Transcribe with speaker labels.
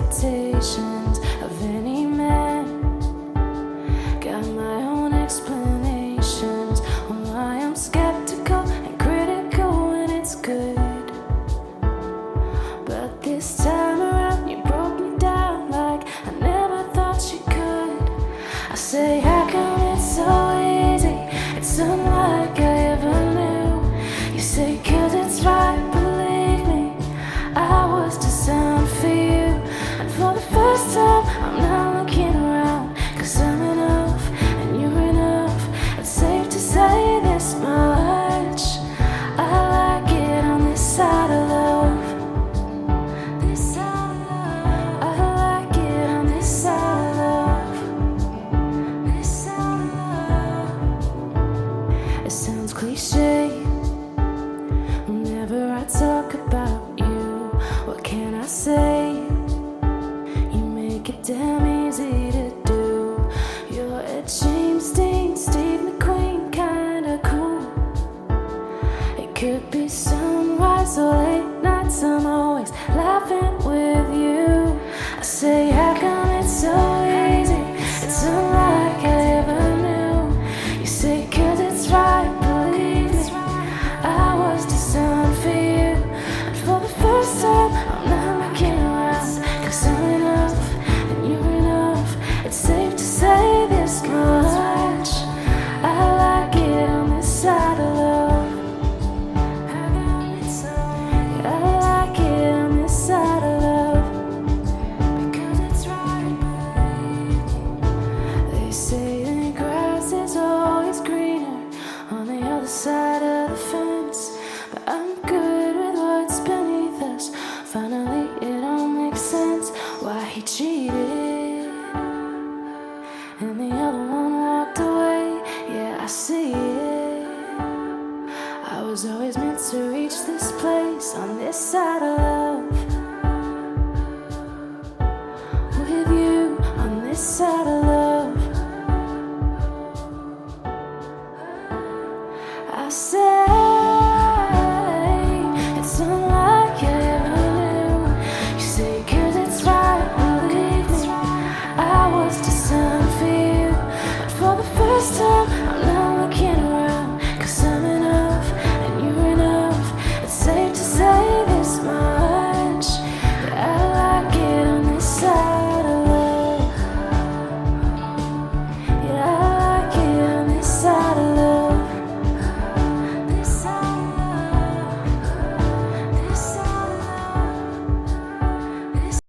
Speaker 1: expectations of any man. Got my own explanations on why I'm skeptical and critical when it's good. But this time around you broke me down like I never thought you could. I say, how come it's so easy? It's unlike I ever knew. You say, 'cause it's right, believe me, I was designed for you. And for the first time, I'm not looking around, 'cause I'm enough and you're enough. It's safe to say this much: I like it on this side of love. This side of love. I like it on this side of love. This side of love. It sounds cliche whenever I talk about you. What can I say? You make it damn easy to do. You're a James Dean, Steve McQueen kinda cool. It could be sunrise or late nights, I'm always laughing with you. I say, how come it's so easy? It's unlike I ever knew. You say, 'cause it's right, believe me, I was designed for you. And for the first time, I'm not looking around, 'cause I'm enough and you're enough. It's safe to say this much: I like it on this side of love. I like it on this side of love, because it's right, believe me. They say the grass is always greener on the other side of the fence, but I'm good with what's beneath us. Finally it all makes sense why he cheated and the other one walked away. Yeah, I see it. I was always meant to reach this place on this side of love, with you on this side of